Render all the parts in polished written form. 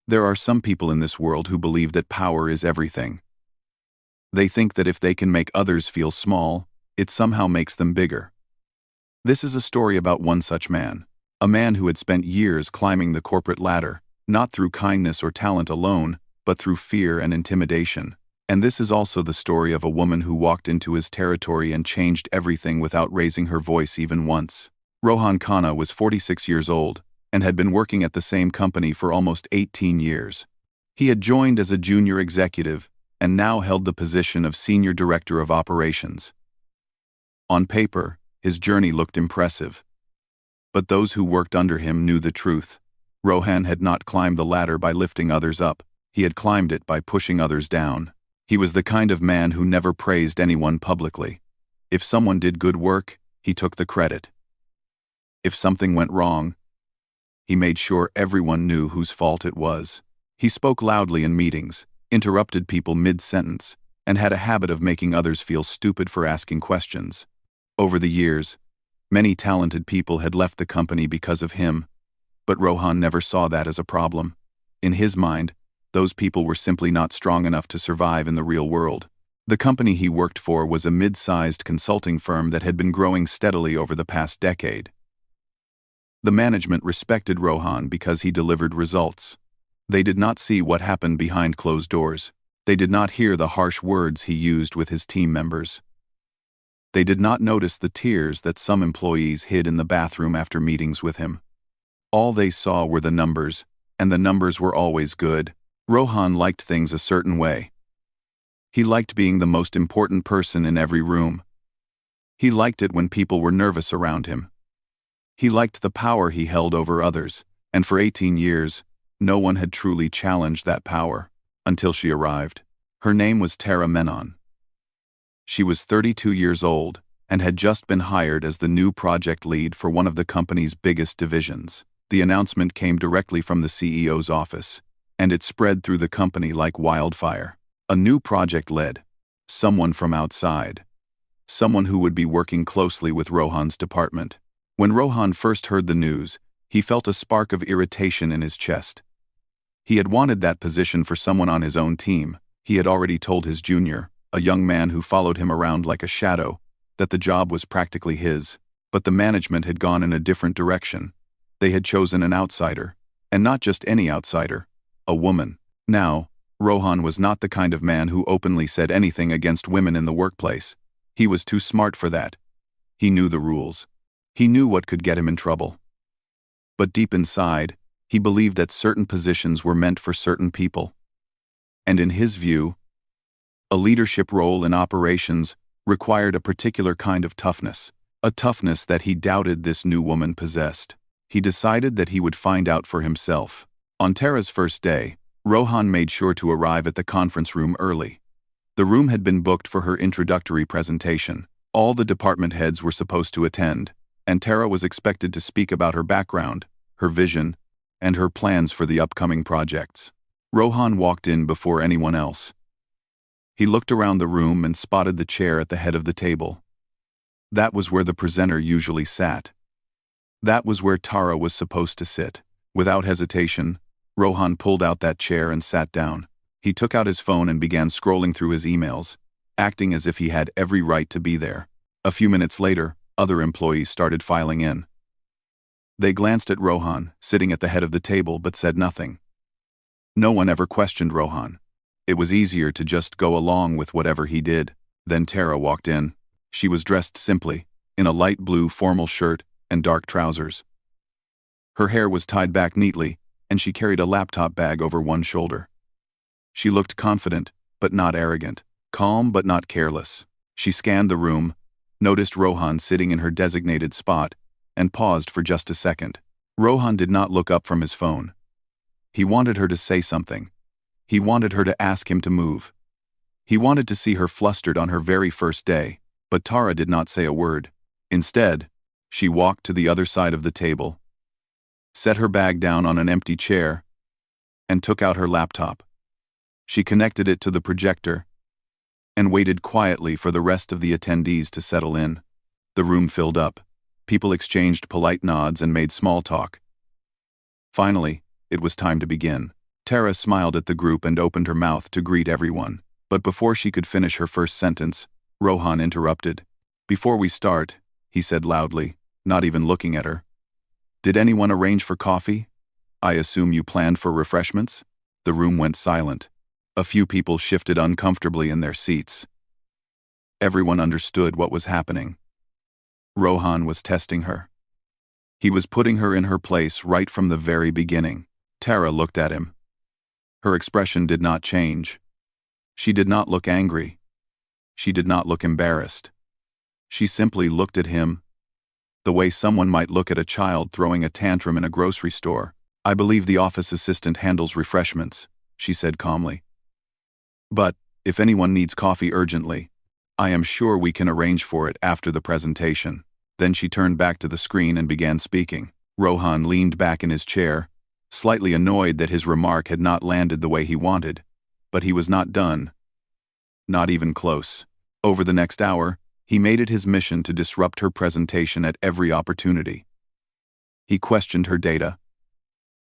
There are some people in this world who believe that power is everything. They think that if they can make others feel small, it somehow makes them bigger. This is a story about one such man, a man who had spent years climbing the corporate ladder, not through kindness or talent alone, but through fear and intimidation. And this is also the story of a woman who walked into his territory and changed everything without raising her voice even once. Rohan Khanna was 46 years old and had been working at the same company for almost 18 years. He had joined as a junior executive and now held the position of senior director of operations. On paper, his journey looked impressive. But those who worked under him knew the truth. Rohan had not climbed the ladder by lifting others up. He had climbed it by pushing others down. He was the kind of man who never praised anyone publicly. If someone did good work, he took the credit. If something went wrong, he made sure everyone knew whose fault it was. He spoke loudly in meetings, interrupted people mid-sentence, and had a habit of making others feel stupid for asking questions. Over the years, many talented people had left the company because of him, but Rohan never saw that as a problem. In his mind, those people were simply not strong enough to survive in the real world. The company he worked for was a mid-sized consulting firm that had been growing steadily over the past decade. The management respected Rohan because he delivered results. They did not see what happened behind closed doors. They did not hear the harsh words he used with his team members. They did not notice the tears that some employees hid in the bathroom after meetings with him. All they saw were the numbers, and the numbers were always good. Rohan liked things a certain way. He liked being the most important person in every room. He liked it when people were nervous around him. He liked the power he held over others, and for 18 years, no one had truly challenged that power, until she arrived. Her name was Tara Menon. She was 32 years old, and had just been hired as the new project lead for one of the company's biggest divisions. The announcement came directly from the CEO's office, and it spread through the company like wildfire. A new project lead, someone from outside, someone who would be working closely with Rohan's department. When Rohan first heard the news, he felt a spark of irritation in his chest. He had wanted that position for someone on his own team. He had already told his junior, a young man who followed him around like a shadow, that the job was practically his. But the management had gone in a different direction. They had chosen an outsider, and not just any outsider, a woman. Now, Rohan was not the kind of man who openly said anything against women in the workplace. He was too smart for that. He knew the rules. He knew what could get him in trouble. But deep inside, he believed that certain positions were meant for certain people. And in his view, a leadership role in operations required a particular kind of toughness, a toughness that he doubted this new woman possessed. He decided that he would find out for himself. On Tara's first day, Rohan made sure to arrive at the conference room early. The room had been booked for her introductory presentation. All the department heads were supposed to attend, and Tara was expected to speak about her background, her vision, and her plans for the upcoming projects. Rohan walked in before anyone else. He looked around the room and spotted the chair at the head of the table. That was where the presenter usually sat. That was where Tara was supposed to sit. Without hesitation, Rohan pulled out that chair and sat down. He took out his phone and began scrolling through his emails, acting as if he had every right to be there. A few minutes later, other employees started filing in. They glanced at Rohan, sitting at the head of the table, but said nothing. No one ever questioned Rohan. It was easier to just go along with whatever he did. Then Tara walked in. She was dressed simply, in a light blue formal shirt and dark trousers. Her hair was tied back neatly, and she carried a laptop bag over one shoulder. She looked confident, but not arrogant, calm but not careless. She scanned the room, noticed Rohan sitting in her designated spot, and paused for just a second. Rohan did not look up from his phone. He wanted her to say something. He wanted her to ask him to move. He wanted to see her flustered on her very first day, but Tara did not say a word. Instead, she walked to the other side of the table, set her bag down on an empty chair, and took out her laptop. She connected it to the projector and waited quietly for the rest of the attendees to settle in. The room filled up. People exchanged polite nods and made small talk. Finally, it was time to begin. Tara smiled at the group and opened her mouth to greet everyone. But before she could finish her first sentence, Rohan interrupted. "Before we start," he said loudly, not even looking at her, "did anyone arrange for coffee? I assume you planned for refreshments?" The room went silent. A few people shifted uncomfortably in their seats. Everyone understood what was happening. Rohan was testing her. He was putting her in her place right from the very beginning. Tara looked at him. Her expression did not change. She did not look angry. She did not look embarrassed. She simply looked at him, the way someone might look at a child throwing a tantrum in a grocery store. "I believe the office assistant handles refreshments," she said calmly. "But, if anyone needs coffee urgently, I am sure we can arrange for it after the presentation." Then she turned back to the screen and began speaking. Rohan leaned back in his chair, slightly annoyed that his remark had not landed the way he wanted. But he was not done. Not even close. Over the next hour, he made it his mission to disrupt her presentation at every opportunity. He questioned her data.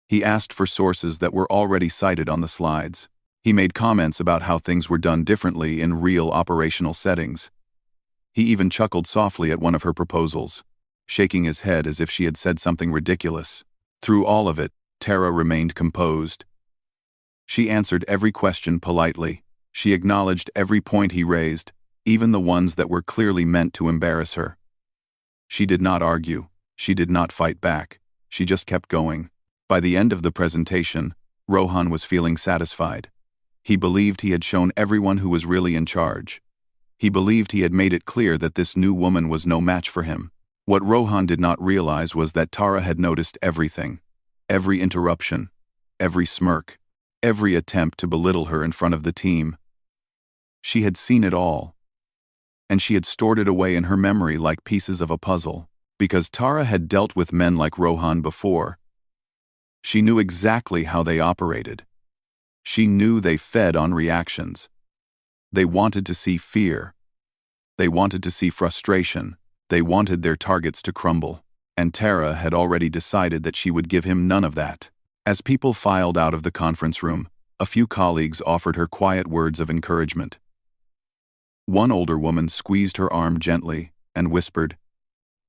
He asked for sources that were already cited on the slides. He made comments about how things were done differently in real operational settings. He even chuckled softly at one of her proposals, shaking his head as if she had said something ridiculous. Through all of it, Tara remained composed. She answered every question politely. She acknowledged every point he raised, even the ones that were clearly meant to embarrass her. She did not argue. She did not fight back. She just kept going. By the end of the presentation, Rohan was feeling satisfied. He believed he had shown everyone who was really in charge. He believed he had made it clear that this new woman was no match for him. What Rohan did not realize was that Tara had noticed everything. Every interruption, every smirk, every attempt to belittle her in front of the team. She had seen it all. And she had stored it away in her memory like pieces of a puzzle. Because Tara had dealt with men like Rohan before, she knew exactly how they operated. She knew they fed on reactions. They wanted to see fear. They wanted to see frustration. They wanted their targets to crumble. And Tara had already decided that she would give him none of that. As people filed out of the conference room, a few colleagues offered her quiet words of encouragement. One older woman squeezed her arm gently and whispered,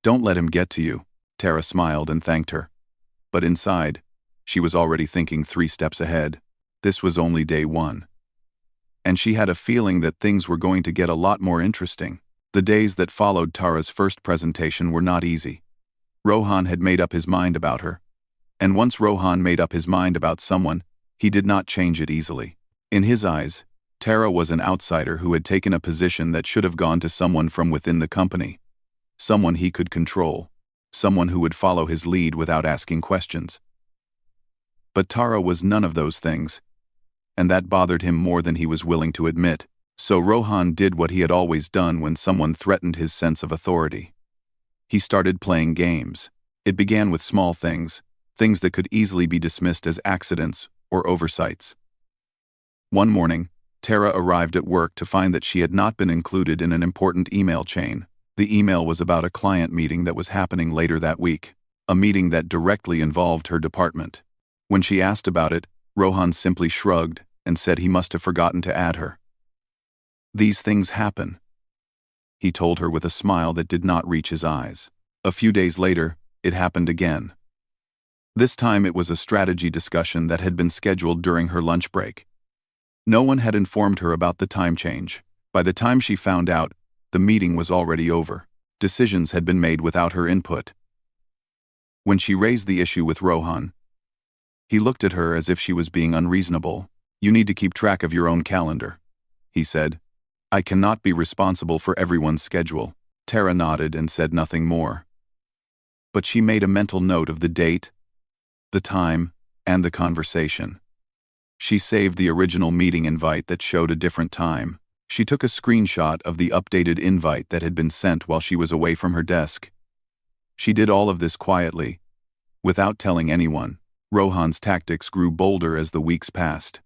"Don't let him get to you." Tara smiled and thanked her. But inside, she was already thinking 3 steps ahead. This was only day 1. And she had a feeling that things were going to get a lot more interesting. The days that followed Tara's first presentation were not easy. Rohan had made up his mind about her. And once Rohan made up his mind about someone, he did not change it easily. In his eyes, Tara was an outsider who had taken a position that should have gone to someone from within the company. Someone he could control. Someone who would follow his lead without asking questions. But Tara was none of those things, and that bothered him more than he was willing to admit. So Rohan did what he had always done when someone threatened his sense of authority. He started playing games. It began with small things that could easily be dismissed as accidents or oversights. One morning, Tara arrived at work to find that she had not been included in an important email chain. The email was about a client meeting that was happening later that week, a meeting that directly involved her department. When she asked about it, Rohan simply shrugged and said he must have forgotten to add her. "These things happen," he told her with a smile that did not reach his eyes. A few days later, it happened again. This time it was a strategy discussion that had been scheduled during her lunch break. No one had informed her about the time change. By the time she found out, the meeting was already over. Decisions had been made without her input. When she raised the issue with Rohan, he looked at her as if she was being unreasonable. "You need to keep track of your own calendar," he said. "I cannot be responsible for everyone's schedule." Tara nodded and said nothing more. But she made a mental note of the date, the time, and the conversation. She saved the original meeting invite that showed a different time. She took a screenshot of the updated invite that had been sent while she was away from her desk. She did all of this quietly, without telling anyone. Rohan's tactics grew bolder as the weeks passed.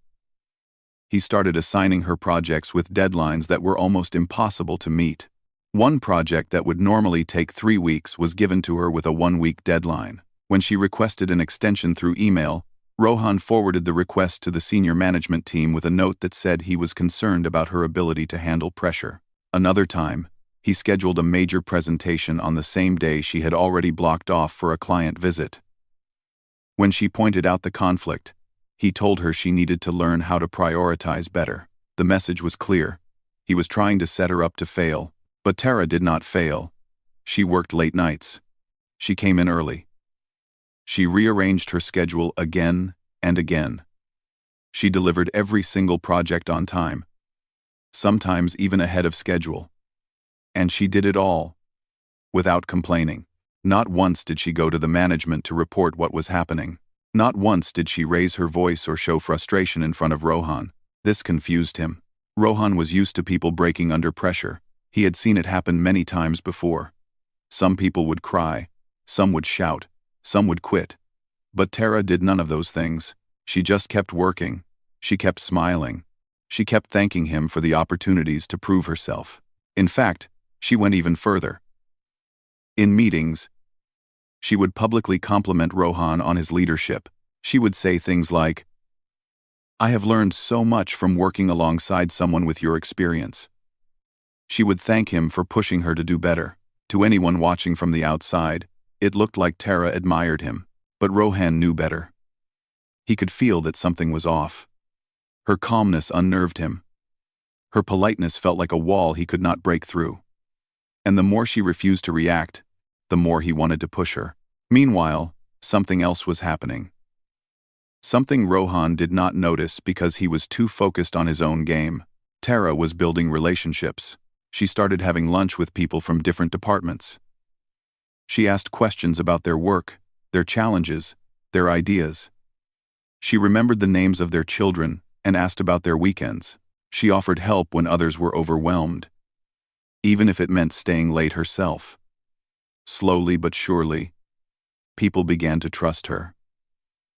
He started assigning her projects with deadlines that were almost impossible to meet. One project that would normally take 3 weeks was given to her with a 1-week deadline. When she requested an extension through email, Rohan forwarded the request to the senior management team with a note that said he was concerned about her ability to handle pressure. Another time, he scheduled a major presentation on the same day she had already blocked off for a client visit. When she pointed out the conflict, he told her she needed to learn how to prioritize better. The message was clear. He was trying to set her up to fail. But Tara did not fail. She worked late nights. She came in early. She rearranged her schedule again and again. She delivered every single project on time, sometimes even ahead of schedule. And she did it all without complaining. Not once did she go to the management to report what was happening. Not once did she raise her voice or show frustration in front of Rohan. This confused him. Rohan was used to people breaking under pressure. He had seen it happen many times before. Some people would cry, some would shout, some would quit. But Tara did none of those things. She just kept working. She kept smiling. She kept thanking him for the opportunities to prove herself. In fact, she went even further. In meetings, she would publicly compliment Rohan on his leadership. She would say things like, "I have learned so much from working alongside someone with your experience." She would thank him for pushing her to do better. To anyone watching from the outside, it looked like Tara admired him, but Rohan knew better. He could feel that something was off. Her calmness unnerved him. Her politeness felt like a wall he could not break through. And the more she refused to react, the more he wanted to push her. Meanwhile, something else was happening. Something Rohan did not notice because he was too focused on his own game. Tara was building relationships. She started having lunch with people from different departments. She asked questions about their work, their challenges, their ideas. She remembered the names of their children and asked about their weekends. She offered help when others were overwhelmed, even if it meant staying late herself. Slowly but surely, people began to trust her.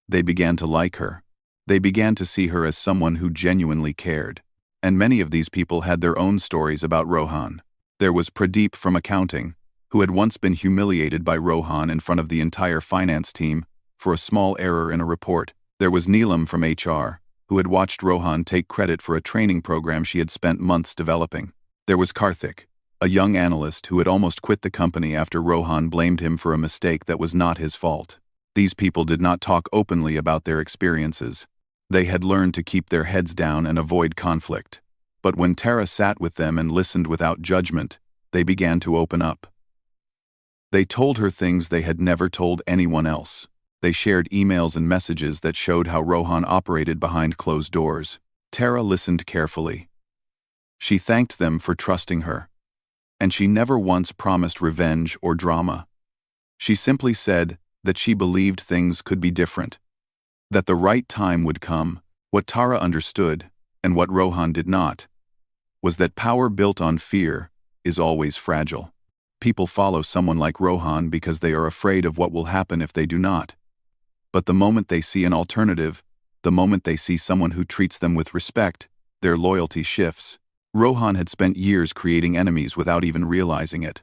They began to like her. They began to see her as someone who genuinely cared. And many of these people had their own stories about Rohan. There was Pradeep from accounting, who had once been humiliated by Rohan in front of the entire finance team for a small error in a report. There was Neelam from HR, who had watched Rohan take credit for a training program she had spent months developing. There was Karthik, a young analyst who had almost quit the company after Rohan blamed him for a mistake that was not his fault. These people did not talk openly about their experiences. They had learned to keep their heads down and avoid conflict. But when Tara sat with them and listened without judgment, they began to open up. They told her things they had never told anyone else. They shared emails and messages that showed how Rohan operated behind closed doors. Tara listened carefully. She thanked them for trusting her. And she never once promised revenge or drama. She simply said that she believed things could be different. That the right time would come. What Tara understood, and what Rohan did not, was that power built on fear is always fragile. People follow someone like Rohan because they are afraid of what will happen if they do not. But the moment they see an alternative, the moment they see someone who treats them with respect, their loyalty shifts. Rohan had spent years creating enemies without even realizing it.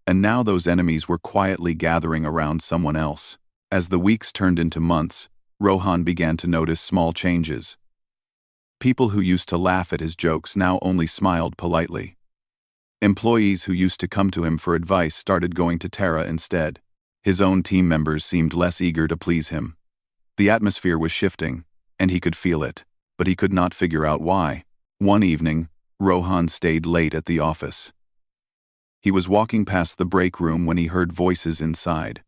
And now those enemies were quietly gathering around someone else. As the weeks turned into months, Rohan began to notice small changes. People who used to laugh at his jokes now only smiled politely. Employees who used to come to him for advice started going to Tara instead. His own team members seemed less eager to please him. The atmosphere was shifting, and he could feel it, but he could not figure out why. One evening, Rohan stayed late at the office. He was walking past the break room when he heard voices inside.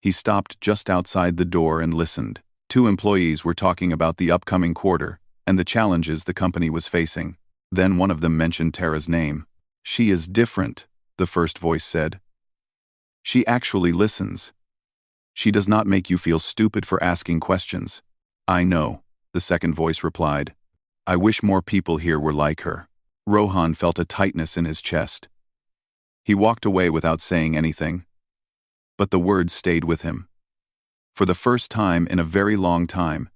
He stopped just outside the door and listened. 2 employees were talking about the upcoming quarter and the challenges the company was facing. Then one of them mentioned Tara's name. "She is different," the first voice said. "She actually listens. She does not make you feel stupid for asking questions." "I know," the second voice replied. "I wish more people here were like her." Rohan felt a tightness in his chest. He walked away without saying anything. But the words stayed with him. For the first time in a very long time,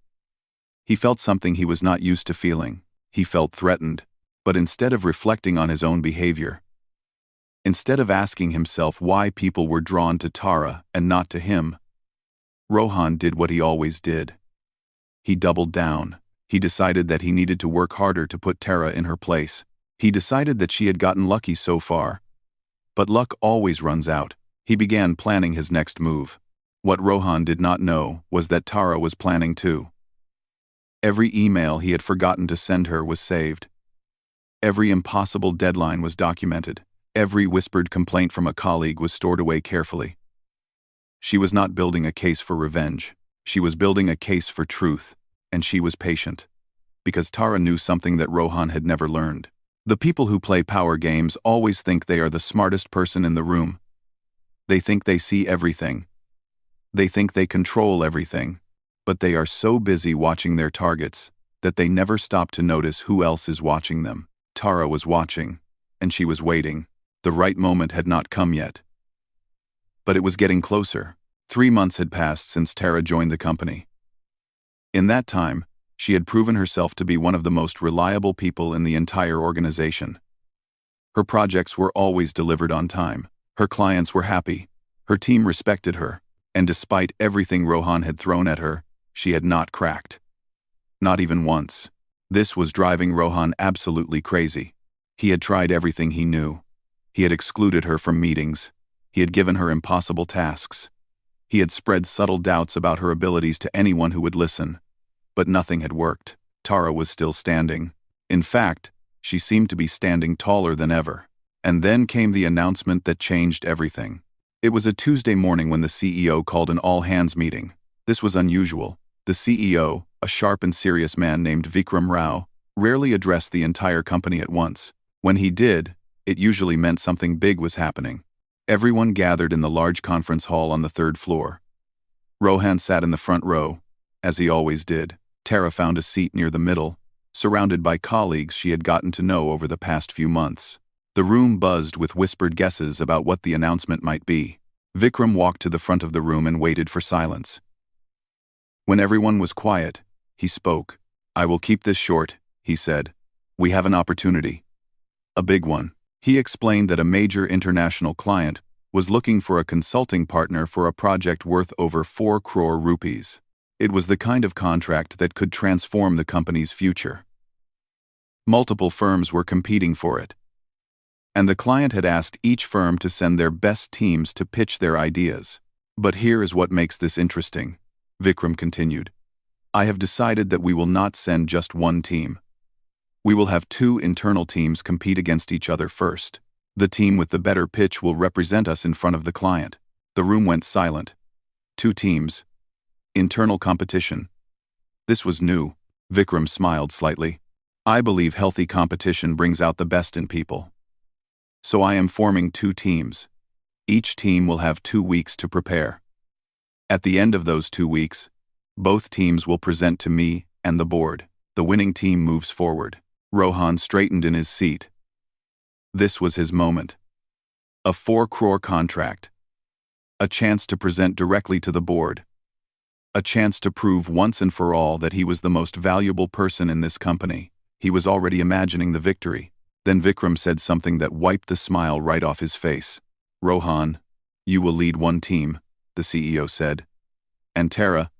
he felt something he was not used to feeling. He felt threatened. But instead of reflecting on his own behavior, instead of asking himself why people were drawn to Tara and not to him, Rohan did what he always did. He doubled down. He decided that he needed to work harder to put Tara in her place. He decided that she had gotten lucky so far. But luck always runs out. He began planning his next move. What Rohan did not know was that Tara was planning too. Every email he had forgotten to send her was saved. Every impossible deadline was documented. Every whispered complaint from a colleague was stored away carefully. She was not building a case for revenge. She was building a case for truth, and she was patient. Because Tara knew something that Rohan had never learned. The people who play power games always think they are the smartest person in the room. They think they see everything. They think they control everything. But they are so busy watching their targets that they never stop to notice who else is watching them. Tara was watching, and she was waiting. The right moment had not come yet. But it was getting closer. 3 months had passed since Tara joined the company. In that time, she had proven herself to be one of the most reliable people in the entire organization. Her projects were always delivered on time. Her clients were happy. Her team respected her. And despite everything Rohan had thrown at her, she had not cracked. Not even once. This was driving Rohan absolutely crazy. He had tried everything he knew. He had excluded her from meetings. He had given her impossible tasks. He had spread subtle doubts about her abilities to anyone who would listen. But nothing had worked. Tara was still standing. In fact, she seemed to be standing taller than ever. And then came the announcement that changed everything. It was a Tuesday morning when the CEO called an all-hands meeting. This was unusual. The CEO, a sharp and serious man named Vikram Rao, rarely addressed the entire company at once. When he did, it usually meant something big was happening. Everyone gathered in the large conference hall on the 3rd floor. Rohan sat in the front row, as he always did. Tara found a seat near the middle, surrounded by colleagues she had gotten to know over the past few months. The room buzzed with whispered guesses about what the announcement might be. Vikram walked to the front of the room and waited for silence. When everyone was quiet, he spoke. "I will keep this short," he said. "We have an opportunity. A big one." He explained that a major international client was looking for a consulting partner for a project worth over 4 crore rupees. It was the kind of contract that could transform the company's future. Multiple firms were competing for it. And the client had asked each firm to send their best teams to pitch their ideas. "But here is what makes this interesting," Vikram continued. "I have decided that we will not send just one team. We will have 2 internal teams compete against each other first. The team with the better pitch will represent us in front of the client." The room went silent. 2 teams. Internal competition. This was new. Vikram smiled slightly. "I believe healthy competition brings out the best in people. So I am forming 2 teams. Each team will have 2 weeks to prepare. At the end of those 2 weeks, both teams will present to me and the board. The winning team moves forward." Rohan straightened in his seat. This was his moment. A 4 crore contract. A chance to present directly to the board. A chance to prove once and for all that he was the most valuable person in this company. He was already imagining the victory. Then Vikram said something that wiped the smile right off his face. "Rohan, you will lead one team," the CEO said. "And Tara,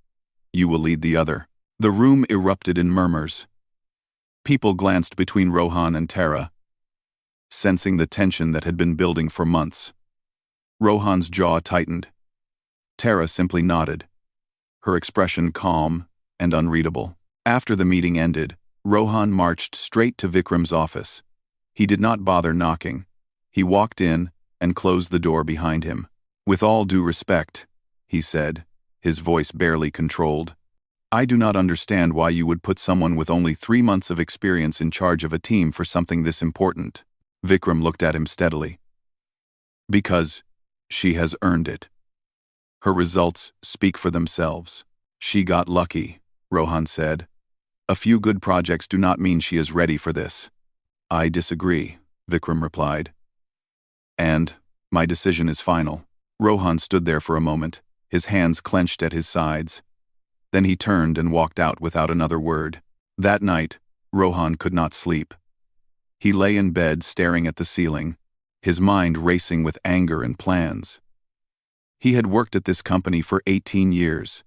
you will lead the other." The room erupted in murmurs. People glanced between Rohan and Tara, sensing the tension that had been building for months. Rohan's jaw tightened. Tara simply nodded, her expression calm and unreadable. After the meeting ended, Rohan marched straight to Vikram's office. He did not bother knocking. He walked in and closed the door behind him. "With all due respect," he said, his voice barely controlled, "I do not understand why you would put someone with only 3 months of experience in charge of a team for something this important." Vikram looked at him steadily. "Because she has earned it. Her results speak for themselves." "She got lucky," Rohan said. "A few good projects do not mean she is ready for this." "I disagree," Vikram replied. "And my decision is final." Rohan stood there for a moment, his hands clenched at his sides. Then he turned and walked out without another word. That night, Rohan could not sleep. He lay in bed staring at the ceiling, his mind racing with anger and plans. He had worked at this company for 18 years.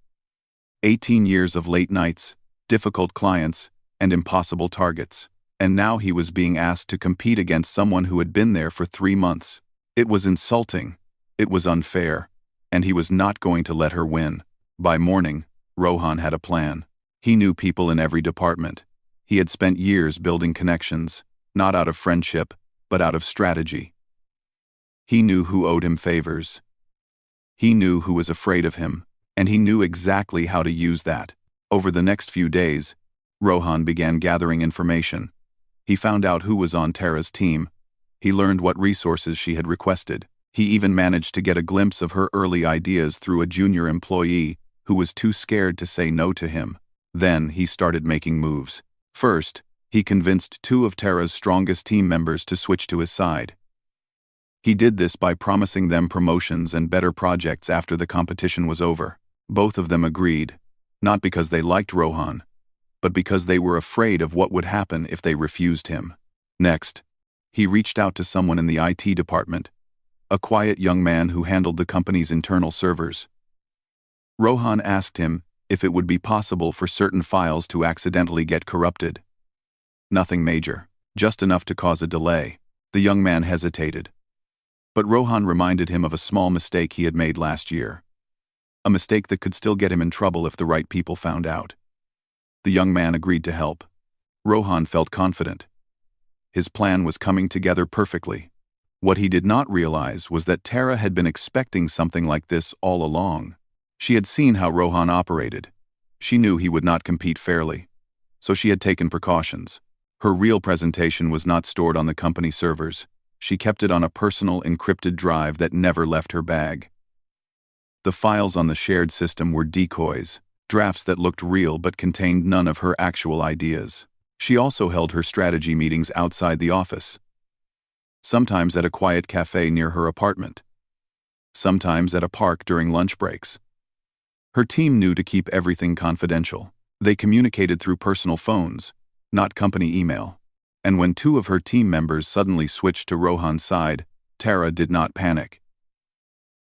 18 years of late nights, difficult clients, and impossible targets. And now he was being asked to compete against someone who had been there for 3 months. It was insulting. It was unfair. And he was not going to let her win. By morning, Rohan had a plan. He knew people in every department. He had spent years building connections, not out of friendship, but out of strategy. He knew who owed him favors. He knew who was afraid of him, and he knew exactly how to use that. Over the next few days, Rohan began gathering information. He found out who was on Tara's team. He learned what resources she had requested. He even managed to get a glimpse of her early ideas through a junior employee who was too scared to say no to him. Then he started making moves. First, he convinced 2 of Tara's strongest team members to switch to his side. He did this by promising them promotions and better projects after the competition was over. Both of them agreed, not because they liked Rohan, but because they were afraid of what would happen if they refused him. Next, he reached out to someone in the IT department, a quiet young man who handled the company's internal servers. Rohan asked him if it would be possible for certain files to accidentally get corrupted. Nothing major, just enough to cause a delay. The young man hesitated. But Rohan reminded him of a small mistake he had made last year. A mistake that could still get him in trouble if the right people found out. The young man agreed to help. Rohan felt confident. His plan was coming together perfectly. What he did not realize was that Tara had been expecting something like this all along. She had seen how Rohan operated. She knew he would not compete fairly, so she had taken precautions. Her real presentation was not stored on the company servers. She kept it on a personal encrypted drive that never left her bag. The files on the shared system were decoys, drafts that looked real but contained none of her actual ideas. She also held her strategy meetings outside the office, sometimes at a quiet cafe near her apartment, sometimes at a park during lunch breaks. Her team knew to keep everything confidential. They communicated through personal phones, not company email. And when 2 of her team members suddenly switched to Rohan's side, Tara did not panic.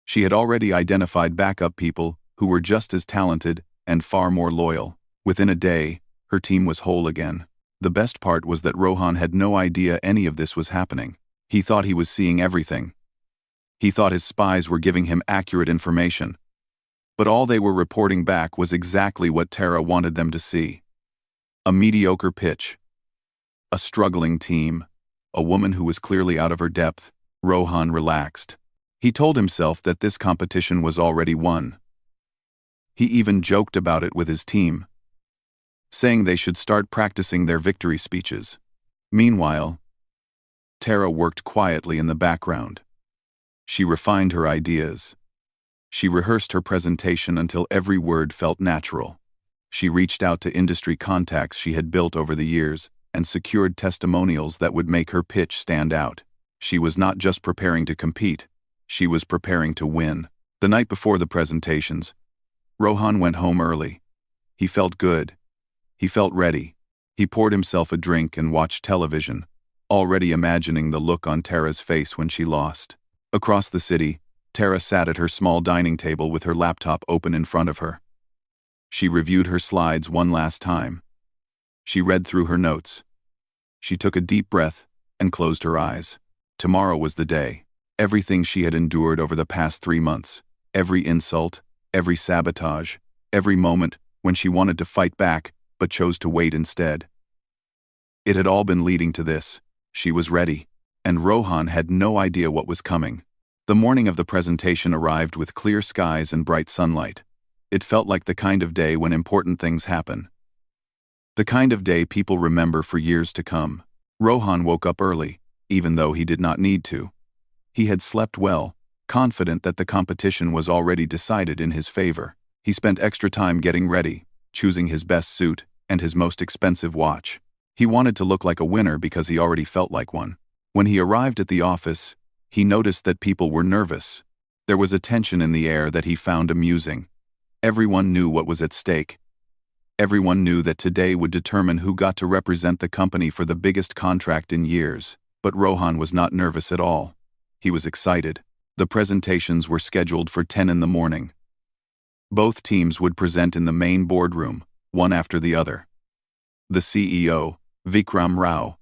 She had already identified backup people who were just as talented and far more loyal. Within a day, her team was whole again. The best part was that Rohan had no idea any of this was happening. He thought he was seeing everything. He thought his spies were giving him accurate information. But all they were reporting back was exactly what Tara wanted them to see. A mediocre pitch. A struggling team. A woman who was clearly out of her depth. Rohan relaxed. He told himself that this competition was already won. He even joked about it with his team, saying they should start practicing their victory speeches. Meanwhile, Tara worked quietly in the background. She refined her ideas. She rehearsed her presentation until every word felt natural. She reached out to industry contacts she had built over the years and secured testimonials that would make her pitch stand out. She was not just preparing to compete, she was preparing to win. The night before the presentations, Rohan went home early. He felt good. He felt ready. He poured himself a drink and watched television, already imagining the look on Tara's face when she lost. Across the city, Tara sat at her small dining table with her laptop open in front of her. She reviewed her slides one last time. She read through her notes. She took a deep breath and closed her eyes. Tomorrow was the day. Everything she had endured over the past 3 months, every insult, every sabotage, every moment when she wanted to fight back but chose to wait instead. It had all been leading to this. She was ready, and Rohan had no idea what was coming. The morning of the presentation arrived with clear skies and bright sunlight. It felt like the kind of day when important things happen. The kind of day people remember for years to come. Rohan woke up early, even though he did not need to. He had slept well, confident that the competition was already decided in his favor. He spent extra time getting ready, choosing his best suit and his most expensive watch. He wanted to look like a winner because he already felt like one. When he arrived at the office, he noticed that people were nervous. There was a tension in the air that he found amusing. Everyone knew what was at stake. Everyone knew that today would determine who got to represent the company for the biggest contract in years. But Rohan was not nervous at all. He was excited. The presentations were scheduled for 10 in the morning. Both teams would present in the main boardroom, one after the other. The CEO, Vikram Rao,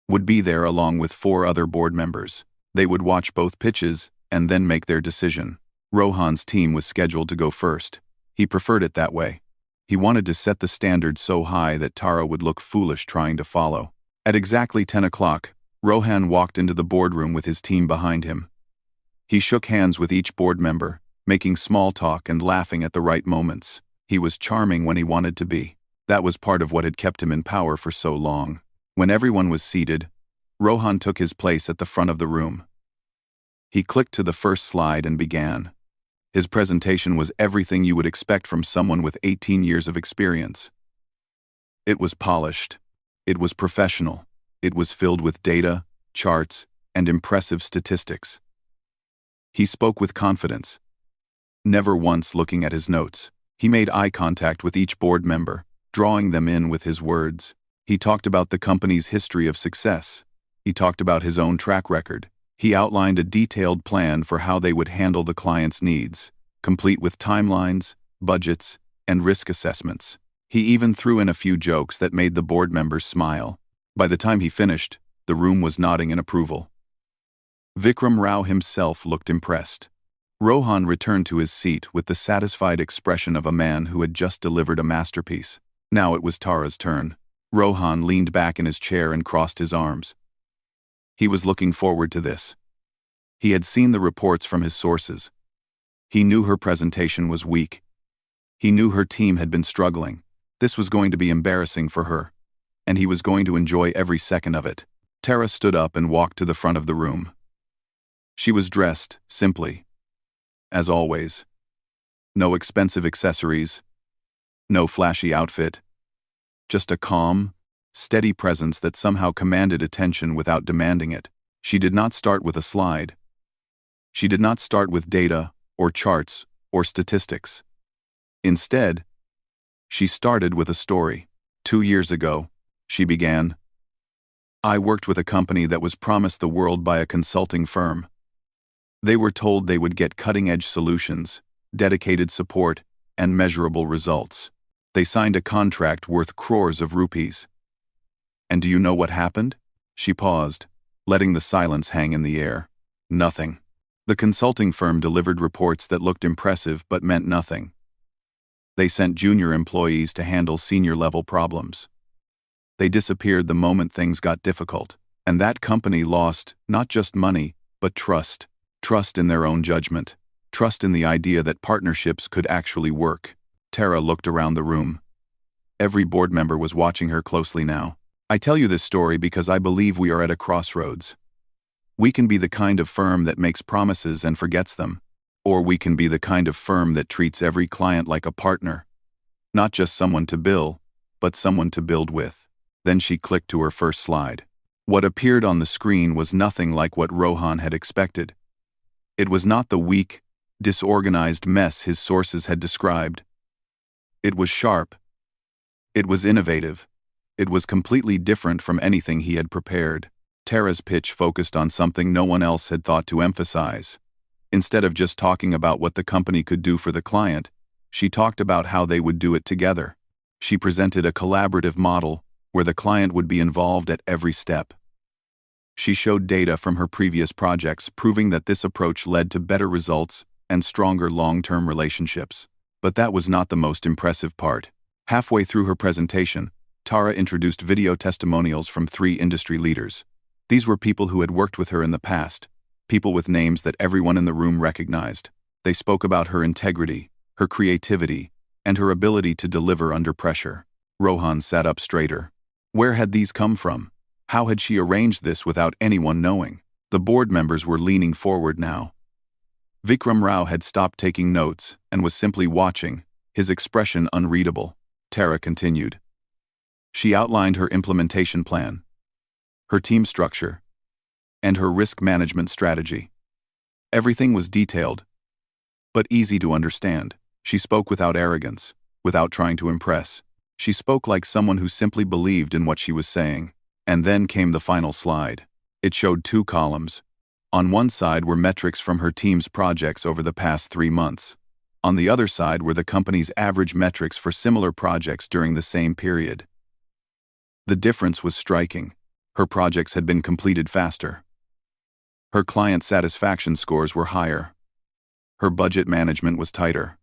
would be there along with 4 other board members. They would watch both pitches and then make their decision. Rohan's team was scheduled to go first. He preferred it that way. He wanted to set the standard so high that Tara would look foolish trying to follow. At exactly 10 o'clock, Rohan walked into the boardroom with his team behind him. He shook hands with each board member, making small talk and laughing at the right moments. He was charming when he wanted to be. That was part of what had kept him in power for so long. When everyone was seated, Rohan took his place at the front of the room. He clicked to the first slide and began. His presentation was everything you would expect from someone with 18 years of experience. It was polished. It was professional. It was filled with data, charts, and impressive statistics. He spoke with confidence, never once looking at his notes. He made eye contact with each board member, drawing them in with his words. He talked about the company's history of success. He talked about his own track record. He outlined a detailed plan for how they would handle the client's needs, complete with timelines, budgets, and risk assessments. He even threw in a few jokes that made the board members smile. By the time he finished, the room was nodding in approval. Vikram Rao himself looked impressed. Rohan returned to his seat with the satisfied expression of a man who had just delivered a masterpiece. Now it was Tara's turn. Rohan leaned back in his chair and crossed his arms. He was looking forward to this. He had seen the reports from his sources. He knew her presentation was weak. He knew her team had been struggling. This was going to be embarrassing for her, and he was going to enjoy every second of it. Tara stood up and walked to the front of the room. She was dressed simply, as always. No expensive accessories, no flashy outfit, just a calm, steady presence that somehow commanded attention without demanding it. She did not start with a slide. She did not start with data, or charts, or statistics. Instead, she started with a story. 2 years ago, she began, I worked with a company that was promised the world by a consulting firm. They were told they would get cutting-edge solutions, dedicated support, and measurable results. They signed a contract worth crores of rupees. And do you know what happened? She paused, letting the silence hang in the air. Nothing. The consulting firm delivered reports that looked impressive but meant nothing. They sent junior employees to handle senior-level problems. They disappeared the moment things got difficult, and that company lost not just money, but trust. Trust in their own judgment. Trust in the idea that partnerships could actually work. Tara looked around the room. Every board member was watching her closely now. I tell you this story because I believe we are at a crossroads. We can be the kind of firm that makes promises and forgets them, or we can be the kind of firm that treats every client like a partner. Not just someone to bill, but someone to build with. Then she clicked to her first slide. What appeared on the screen was nothing like what Rohan had expected. It was not the weak, disorganized mess his sources had described. It was sharp. It was innovative. It was completely different from anything he had prepared. Tara's pitch focused on something no one else had thought to emphasize. Instead of just talking about what the company could do for the client, she talked about how they would do it together. She presented a collaborative model where the client would be involved at every step. She showed data from her previous projects proving that this approach led to better results and stronger long-term relationships. But that was not the most impressive part. Halfway through her presentation, Tara introduced video testimonials from 3 industry leaders. These were people who had worked with her in the past, people with names that everyone in the room recognized. They spoke about her integrity, her creativity, and her ability to deliver under pressure. Rohan sat up straighter. Where had these come from? How had she arranged this without anyone knowing? The board members were leaning forward now. Vikram Rao had stopped taking notes and was simply watching, his expression unreadable. Tara continued. She outlined her implementation plan, her team structure, and her risk management strategy. Everything was detailed, but easy to understand. She spoke without arrogance, without trying to impress. She spoke like someone who simply believed in what she was saying. And then came the final slide. It showed 2 columns. On one side were metrics from her team's projects over the past 3 months. On the other side were the company's average metrics for similar projects during the same period. The difference was striking. Her projects had been completed faster. Her client satisfaction scores were higher. Her budget management was tighter.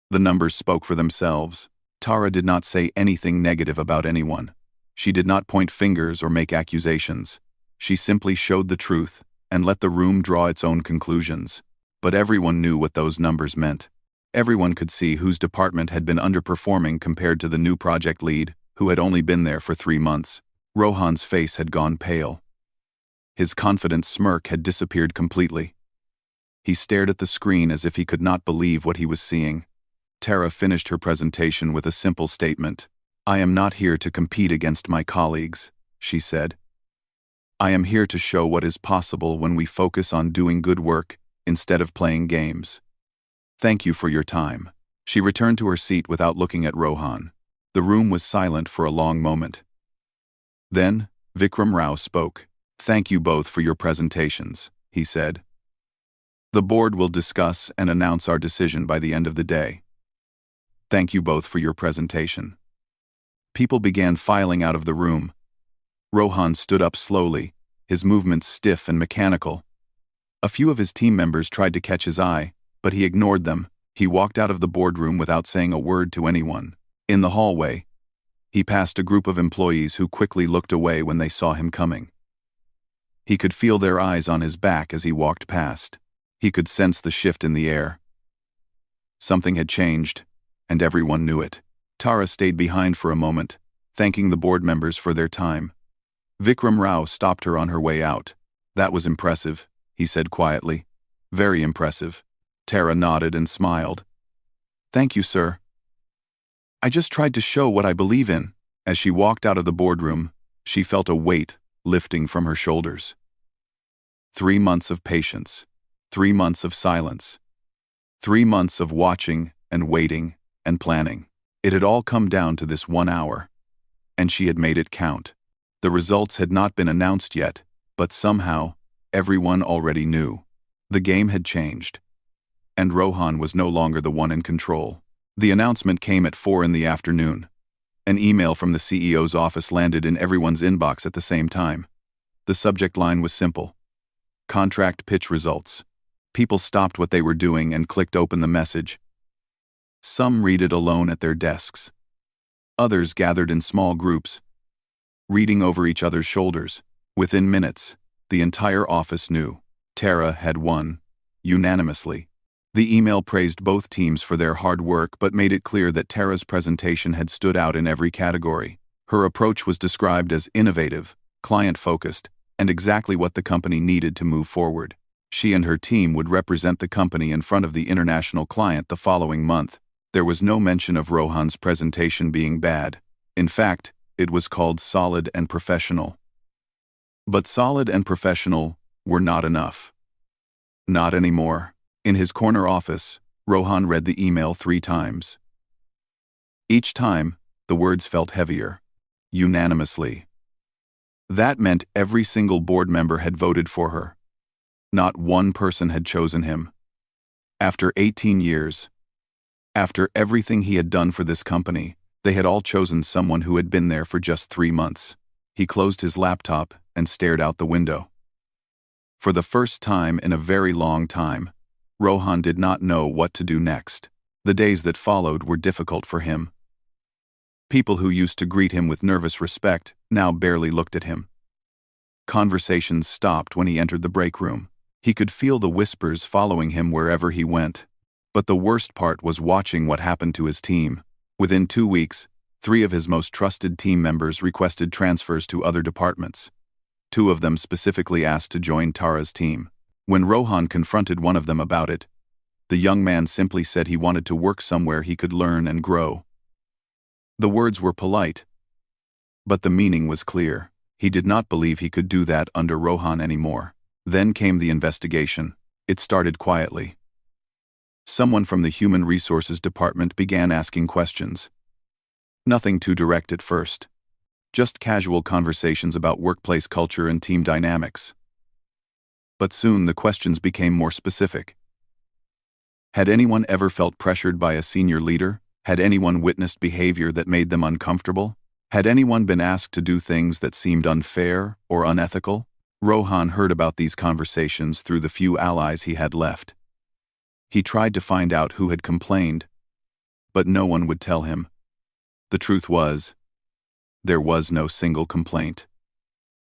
The numbers spoke for themselves. Tara did not say anything negative about anyone. She did not point fingers or make accusations. She simply showed the truth and let the room draw its own conclusions. But everyone knew what those numbers meant. Everyone could see whose department had been underperforming compared to the new project lead, who had only been there for 3 months. Rohan's face had gone pale. His confident smirk had disappeared completely. He stared at the screen as if he could not believe what he was seeing. Tara finished her presentation with a simple statement. "I am not here to compete against my colleagues," she said. "I am here to show what is possible when we focus on doing good work instead of playing games. Thank you for your time." She returned to her seat without looking at Rohan. The room was silent for a long moment. Then, Vikram Rao spoke. "Thank you both for your presentations," he said. "The board will discuss and announce our decision by the end of the day. Thank you both for your presentation." People began filing out of the room. Rohan stood up slowly, his movements stiff and mechanical. A few of his team members tried to catch his eye, but he ignored them. He walked out of the boardroom without saying a word to anyone. In the hallway, he passed a group of employees who quickly looked away when they saw him coming. He could feel their eyes on his back as he walked past. He could sense the shift in the air. Something had changed, and everyone knew it. Tara stayed behind for a moment, thanking the board members for their time. Vikram Rao stopped her on her way out. "That was impressive," he said quietly. "Very impressive." Tara nodded and smiled. "Thank you, sir. I just tried to show what I believe in." As she walked out of the boardroom, she felt a weight lifting from her shoulders. 3 months of patience. 3 months of silence. 3 months of watching and waiting and planning. It had all come down to this 1 hour. And she had made it count. The results had not been announced yet, but somehow, everyone already knew. The game had changed. And Rohan was no longer the one in control. The announcement came at 4 in the afternoon. An email from the CEO's office landed in everyone's inbox at the same time. The subject line was simple. Contract pitch results. People stopped what they were doing and clicked open the message. Some read it alone at their desks. Others gathered in small groups, reading over each other's shoulders. Within minutes, the entire office knew. Tara had won, unanimously. The email praised both teams for their hard work but made it clear that Tara's presentation had stood out in every category. Her approach was described as innovative, client-focused, and exactly what the company needed to move forward. She and her team would represent the company in front of the international client the following month. There was no mention of Rohan's presentation being bad. In fact, it was called solid and professional. But solid and professional were not enough. Not anymore. In his corner office, Rohan read the email 3 times. Each time, the words felt heavier. Unanimously. That meant every single board member had voted for her. Not one person had chosen him. After 18 years, after everything he had done for this company, they had all chosen someone who had been there for just 3 months. He closed his laptop and stared out the window. For the first time in a very long time, Rohan did not know what to do next. The days that followed were difficult for him. People who used to greet him with nervous respect now barely looked at him. Conversations stopped when he entered the break room. He could feel the whispers following him wherever he went. But the worst part was watching what happened to his team. Within 2 weeks, 3 of his most trusted team members requested transfers to other departments. 2 of them specifically asked to join Tara's team. When Rohan confronted one of them about it, the young man simply said he wanted to work somewhere he could learn and grow. The words were polite, but the meaning was clear. He did not believe he could do that under Rohan anymore. Then came the investigation. It started quietly. Someone from the Human Resources Department began asking questions. Nothing too direct at first. Just casual conversations about workplace culture and team dynamics. But soon the questions became more specific. Had anyone ever felt pressured by a senior leader? Had anyone witnessed behavior that made them uncomfortable? Had anyone been asked to do things that seemed unfair or unethical? Rohan heard about these conversations through the few allies he had left. He tried to find out who had complained, but no one would tell him. The truth was, there was no single complaint.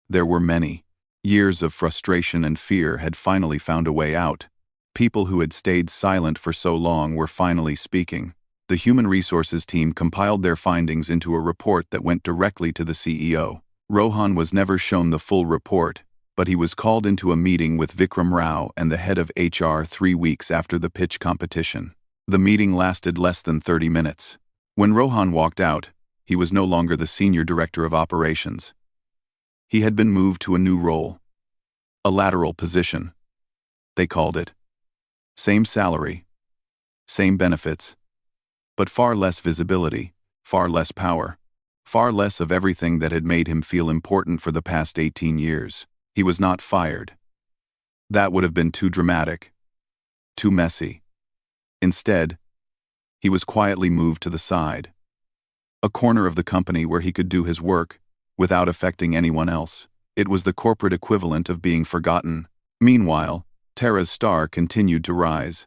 There were many. Years of frustration and fear had finally found a way out. People who had stayed silent for so long were finally speaking. The human resources team compiled their findings into a report that went directly to the CEO. Rohan was never shown the full report, but he was called into a meeting with Vikram Rao and the head of HR 3 weeks after the pitch competition. The meeting lasted less than 30 minutes. When Rohan walked out, he was no longer the senior director of operations. He had been moved to a new role. A lateral position. They called it. Same salary. Same benefits. But far less visibility, far less power, far less of everything that had made him feel important for the past 18 years. He was not fired. That would have been too dramatic. Too messy. Instead, he was quietly moved to the side. A corner of the company where he could do his work, without affecting anyone else. It was the corporate equivalent of being forgotten. Meanwhile, Tara's star continued to rise.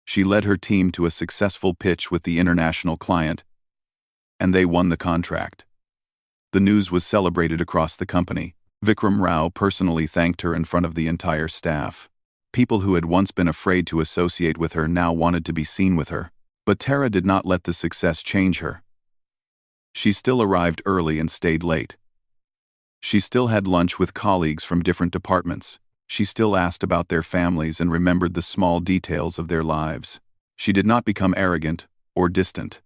She led her team to a successful pitch with the international client, and they won the contract. The news was celebrated across the company. Vikram Rao personally thanked her in front of the entire staff. People who had once been afraid to associate with her now wanted to be seen with her. But Tara did not let the success change her. She still arrived early and stayed late. She still had lunch with colleagues from different departments. She still asked about their families and remembered the small details of their lives. She did not become arrogant or distant.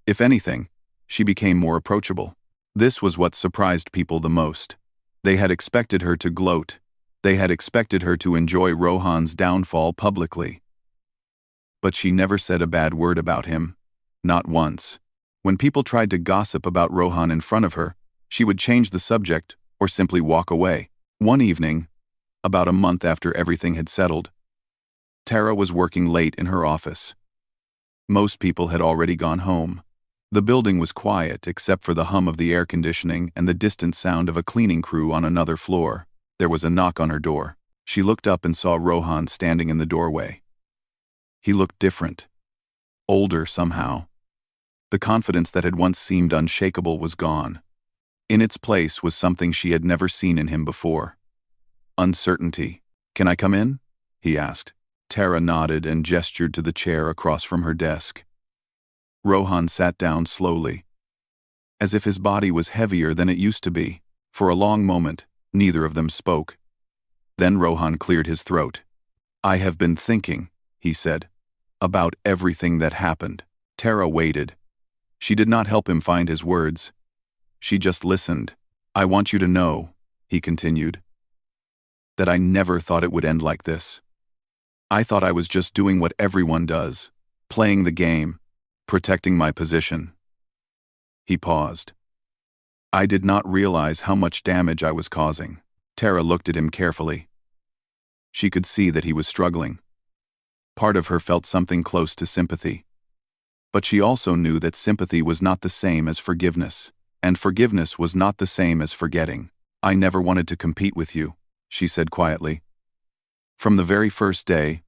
If anything, she became more approachable. This was what surprised people the most. They had expected her to gloat. They had expected her to enjoy Rohan's downfall publicly. But she never said a bad word about him. Not once. When people tried to gossip about Rohan in front of her, she would change the subject or simply walk away. One evening, about a month after everything had settled, Tara was working late in her office. Most people had already gone home. The building was quiet except for the hum of the air conditioning and the distant sound of a cleaning crew on another floor. There was a knock on her door. She looked up and saw Rohan standing in the doorway. He looked different. Older somehow. The confidence that had once seemed unshakable was gone. In its place was something she had never seen in him before. Uncertainty. "Can I come in?" he asked. Tara nodded and gestured to the chair across from her desk. Rohan sat down slowly, as if his body was heavier than it used to be. For a long moment, neither of them spoke. Then Rohan cleared his throat. "I have been thinking," he said, "about everything that happened." Tara waited. She did not help him find his words. She just listened. "I want you to know," he continued, "that I never thought it would end like this. I thought I was just doing what everyone does, playing the game, protecting my position." He paused. "I did not realize how much damage I was causing." Tara looked at him carefully. She could see that he was struggling. Part of her felt something close to sympathy. But she also knew that sympathy was not the same as forgiveness, and forgiveness was not the same as forgetting. "I never wanted to compete with you," she said quietly. "From the very first day,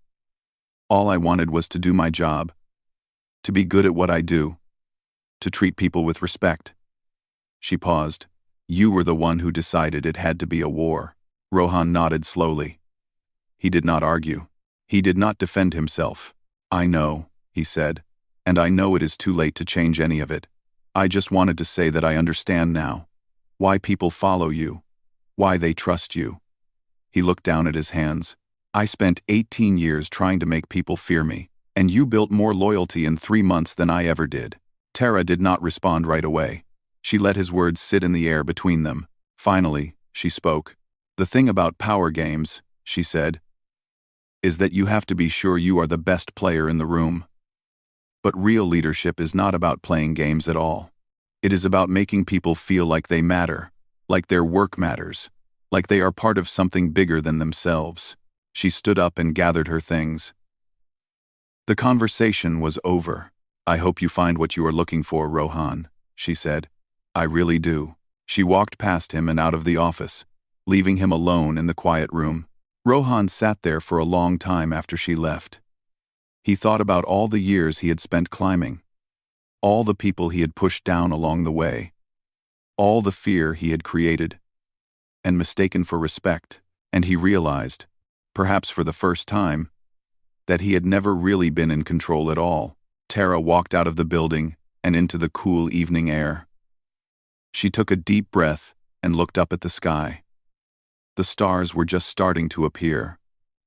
all I wanted was to do my job, to be good at what I do, to treat people with respect." She paused. "You were the one who decided it had to be a war." Rohan nodded slowly. He did not argue. He did not defend himself. "I know," he said, "and I know it is too late to change any of it. I just wanted to say that I understand now. Why people follow you. Why they trust you." He looked down at his hands. "I spent 18 years trying to make people fear me, and you built more loyalty in 3 months than I ever did." Tara did not respond right away. She let his words sit in the air between them. Finally, she spoke. "The thing about power games," she said, "is that you have to be sure you are the best player in the room. But real leadership is not about playing games at all. It is about making people feel like they matter, like their work matters, like they are part of something bigger than themselves." She stood up and gathered her things. The conversation was over. "I hope you find what you are looking for, Rohan," she said. I really do. She walked past him and out of the office, leaving him alone in the quiet room. Rohan sat there for a long time after she left. He thought about all the years he had spent climbing, all the people he had pushed down along the way, all the fear he had created and mistaken for respect, and he realized, perhaps for the first time, that he had never really been in control at all. Tara walked out of the building and into the cool evening air. She took a deep breath and looked up at the sky. The stars were just starting to appear.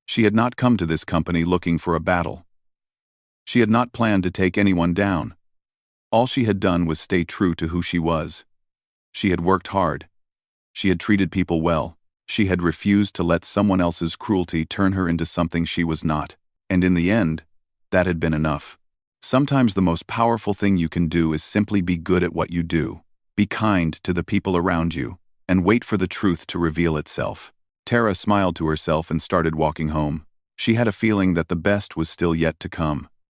She had not come to this company looking for a battle. She had not planned to take anyone down. All she had done was stay true to who she was. She had worked hard. She had treated people well. She had refused to let someone else's cruelty turn her into something she was not. And in the end, that had been enough. Sometimes the most powerful thing you can do is simply be good at what you do. Be kind to the people around you, and wait for the truth to reveal itself. Tara smiled to herself and started walking home. She had a feeling that the best was still yet to come.